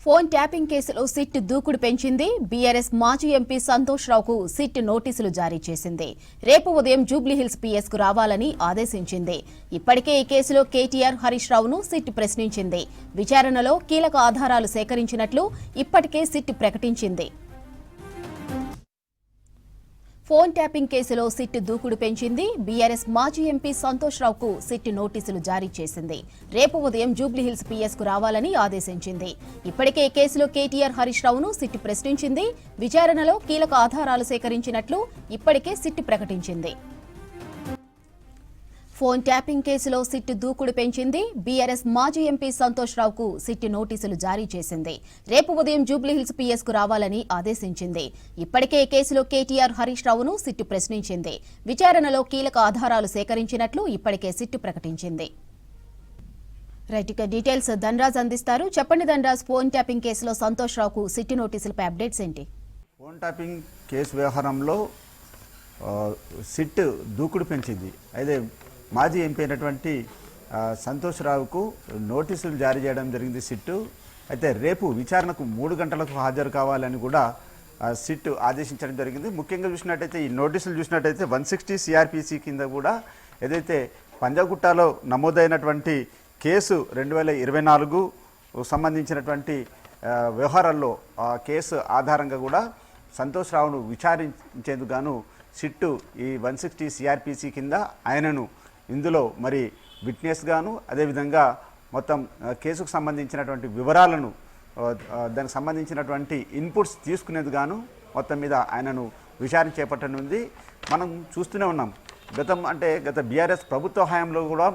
Phone tapping కేసులో SIT దూకుడు పెంచింది. బీఆర్ఎస్ మాజీ ఎంపీ సంతోష్ రావుకు సిట్ నోటీసులు జారీ చేసింది. రేపు ఉదయం జూబ్లీహిల్స్ పీఎస్ కు రావాలని ఆదేశించింది. ఇప్పటికే ఈ కేసులో కేటీఆర్ హరీష్ రావును సిట్ ప్రశ్నించింది. విచారణలో కీలక ఆధారాలు సేకరించినట్లు ఇప్పటికే సిట్ ప్రకటించింది. ఫోన్ ట్యాపింగ్ కేసులో సిట్ దూకుడు పెంచింది. బీఆర్ఎస్ మాజీ ఎంపీ సంతోష్ రావుకు సిట్ నోటీసులు జారీ చేసింది. రేపు ఉదయం జూబ్లీహిల్స్ పీఎస్ కు రావాలని ఆదేశించింది. ఇప్పటికే ఈ కేసులో కేటీఆర్ హరీష్ రావును సిట్ ప్రశ్నించింది. విచారణలో కీలక ఆధారాలు సేకరించినట్లు ఇప్పటికే సిట్ ప్రకటించింది. ఫోన్ ట్యాపింగ్ కేసులో సిట్ దూకుడు పెంచింది. బీఆర్ఎస్ మాజీ ఎంపీ సంతోష్ రావుకు సిట్ నోటీసులు జారీ చేసింది. రేపు ఉదయం జూబ్లీహిల్స్ పీఎస్ కు రావాలని ఆదేశించింది. ఇప్పటికే ఈ కేసులో కేటీఆర్ హరీష్ రావును సిట్ ప్రశ్నించింది. విచారణలో కీలక ఆధారాలు సేకరించినట్లు ఇప్పటికే సిట్ ప్రకటించింది. రైట్, ఇక డీటెయిల్స్ ధనరాజ్ అందిస్తారు. చెప్పండి ధనరాజ్, ఫోన్ ట్యాపింగ్ కేసులో సంతోష్ రావుకు సిట్ నోటీసులపై అప్డేట్స్ ఏంటి? ఫోన్ ట్యాపింగ్ కేసు వ్యవహారంలో సిట్ దూకుడు పెంచింది. అయితే మాజీ ఎంపీ అయినటువంటి సంతోష్ రావుకు నోటీసులు జారీ చేయడం జరిగింది సిట్టు. అయితే రేపు విచారణకు 3 గంటలకు హాజరు కావాలని కూడా సిట్టు ఆదేశించడం జరిగింది. ముఖ్యంగా చూసినట్టయితే ఈ నోటీసులు చూసినట్టయితే 160 సిఆర్పిసి కింద కూడా ఏదైతే పంజాగుట్టలో నమోదైనటువంటి కేసు 2024 సంబంధించినటువంటి వ్యవహారాల్లో ఆ కేసు ఆధారంగా కూడా సంతోష్ రావును విచారించేందుకు గాను సిట్టు ఈ 160 సిఆర్పిసి కింద ఆయనను ఇందులో మరి విట్నెస్ గాను అదేవిధంగా మొత్తం కేసుకు సంబంధించినటువంటి వివరాలను దానికి సంబంధించినటువంటి ఇన్పుట్స్ తీసుకునేందుకు గాను మొత్తం మీద ఆయనను విచారణ చేపట్టనుంది. మనం చూస్తూనే ఉన్నాం, గత బీఆర్ఎస్ ప్రభుత్వ హయాంలో కూడా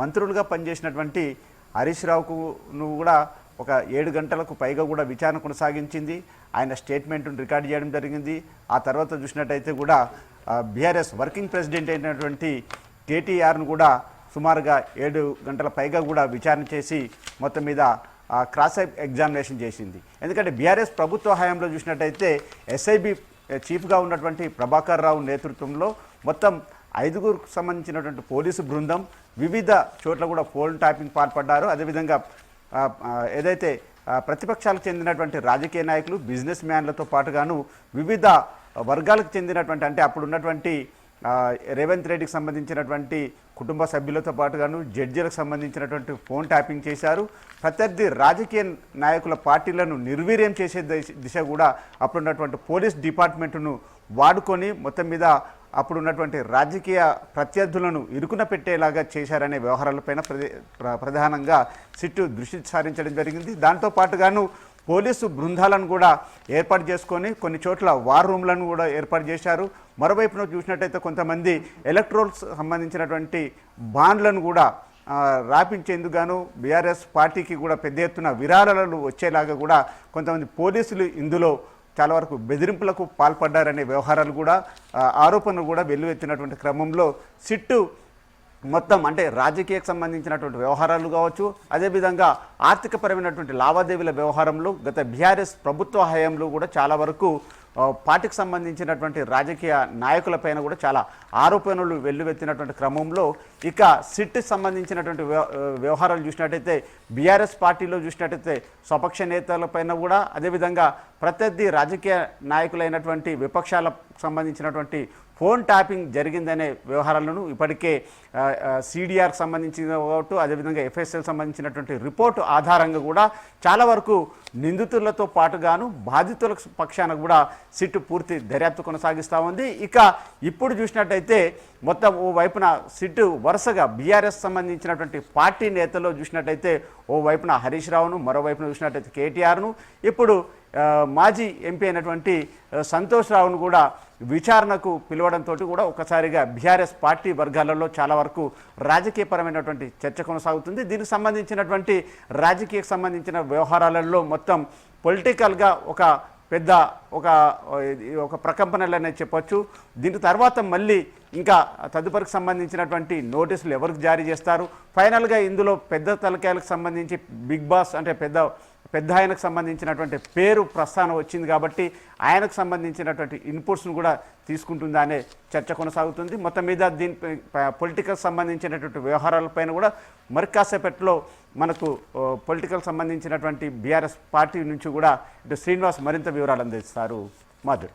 మంత్రులుగా పనిచేసినటువంటి హరీష్ రావుకు కూడా ఒక 7 గంటలకు పైగా కూడా విచారణ కొనసాగించింది. ఆయన స్టేట్మెంట్ను రికార్డ్ చేయడం జరిగింది. ఆ తర్వాత చూసినట్టయితే కూడా బీఆర్ఎస్ వర్కింగ్ ప్రెసిడెంట్ అయినటువంటి కేటీఆర్ను కూడా సుమారుగా 7 గంటల పైగా కూడా విచారణ చేసి మొత్తం మీద క్రాస్ ఎగ్జామినేషన్ చేసింది. ఎందుకంటే బీఆర్ఎస్ ప్రభుత్వ హయాంలో చూసినట్టయితే ఎస్ఐబి చీఫ్గా ఉన్నటువంటి ప్రభాకర్ రావు నేతృత్వంలో మొత్తం 5గురికి సంబంధించినటువంటి పోలీసు బృందం వివిధ చోట్ల కూడా ఫోన్ ట్యాపింగ్ పాల్పడ్డారు. అదేవిధంగా ఏదైతే ప్రతిపక్షాలకు చెందినటువంటి రాజకీయ నాయకులు, బిజినెస్ మ్యాన్లతో పాటుగాను వివిధ వర్గాలకు చెందినటువంటి అంటే అప్పుడున్నటువంటి రేవంత్ రెడ్డికి సంబంధించినటువంటి కుటుంబ సభ్యులతో పాటుగాను జడ్జీలకు సంబంధించినటువంటి ఫోన్ ట్యాపింగ్ చేశారు. ప్రత్యర్థి రాజకీయ నాయకుల పార్టీలను నిర్వీర్యం చేసే దిశ కూడా అప్పుడున్నటువంటి పోలీస్ డిపార్ట్మెంట్ను వాడుకొని మొత్తం మీద అప్పుడున్నటువంటి రాజకీయ ప్రత్యర్థులను ఇరుకున పెట్టేలాగా చేశారనే వ్యవహారాలపైన ప్రధానంగా సిట్టు దృష్టి సారించడం జరిగింది. దాంతో పాటుగాను పోలీసు బృందాలను కూడా ఏర్పాటు చేసుకొని కొన్ని చోట్ల వార్ రూమ్లను కూడా ఏర్పాటు చేశారు. మరోవైపున చూసినట్టయితే కొంతమంది ఎలక్ట్రోల్స్ సంబంధించినటువంటి బాండ్లను కూడా రాపించేందుకు గాను బీఆర్ఎస్ పార్టీకి కూడా పెద్ద ఎత్తున విరాళాలు వచ్చేలాగా కూడా కొంతమంది పోలీసులు ఇందులో చాలా వరకు బెదిరింపులకు పాల్పడ్డారనే వ్యవహారాలు కూడా ఆరోపణలు కూడా వెల్లువెత్తినటువంటి క్రమంలో సిట్టు మొత్తం అంటే రాజకీయకు సంబంధించినటువంటి వ్యవహారాలు కావచ్చు, అదేవిధంగా ఆర్థికపరమైనటువంటి లావాదేవీల వ్యవహారంలో గత బీఆర్ఎస్ ప్రభుత్వ హయాంలో కూడా చాలా వరకు పార్టీకి సంబంధించినటువంటి రాజకీయ నాయకులపైన కూడా చాలా ఆరోపణలు వెల్లువెత్తినటువంటి క్రమంలో ఇక సిట్కి సంబంధించినటువంటి వ్యవహారాలు చూసినట్టయితే బీఆర్ఎస్ పార్టీలో చూసినట్టయితే స్వపక్ష నేతలపైన కూడా అదేవిధంగా ప్రత్యర్థి రాజకీయ నాయకులైనటువంటి విపక్షాలకు సంబంధించినటువంటి ఫోన్ ట్యాపింగ్ జరిగిందనే వ్యవహారాలను ఇప్పటికే సిడిఆర్కి సంబంధించిన కావచ్చు, అదేవిధంగా ఎఫ్ఎస్ఎల్ సంబంధించినటువంటి రిపోర్టు ఆధారంగా కూడా చాలా వరకు నిందితులతో పాటుగాను బాధితుల పక్షాన కూడా సిట్టు పూర్తి దర్యాప్తు కొనసాగిస్తూ ఉంది. ఇక ఇప్పుడు చూసినట్టయితే మొత్తం ఓ వైపున సిట్టు వరుసగా బీఆర్ఎస్ సంబంధించినటువంటి పార్టీ నేతల్లో చూసినట్టయితే ఓ వైపున హరీష్ రావును, మరోవైపున చూసినట్టయితే కేటీఆర్ను, ఇప్పుడు మాజీ ఎంపీ అయినటువంటి సంతోష్ రావును కూడా విచారణకు పిలవడంతో కూడా ఒకసారిగా బీఆర్ఎస్ పార్టీ వర్గాలలో చాలా వరకు రాజకీయపరమైనటువంటి చర్చ కొనసాగుతుంది. దీనికి సంబంధించినటువంటి రాజకీయకు సంబంధించిన వ్యవహారాలలో మొత్తం పొలిటికల్గా ఒక పెద్ద ఒక ప్రకంపనలనే చెప్పొచ్చు. దీని తర్వాత మళ్ళీ ఇంకా తదుపరికి సంబంధించినటువంటి నోటీసులు ఎవరికి జారీ చేస్తారు, ఫైనల్గా ఇందులో పెద్ద తలకాయలకు సంబంధించి బిగ్ బాస్ అంటే పెద్ద పెద్ద ఆయనకు సంబంధించినటువంటి పేరు ప్రస్థానం వచ్చింది కాబట్టి ఆయనకు సంబంధించినటువంటి ఇన్పుట్స్ను కూడా తీసుకుంటుందా అనే చర్చ కొనసాగుతుంది. మొత్తం మీద దీనిపై పొలిటికల్ సంబంధించినటువంటి వ్యవహారాలపైన కూడా మరి కాసేపట్లో మనకు పొలిటికల్ సంబంధించినటువంటి బీఆర్ఎస్ పార్టీ నుంచి కూడా ఇటు శ్రీనివాస్ మరింత వివరాలు అందిస్తారు. మాధురి.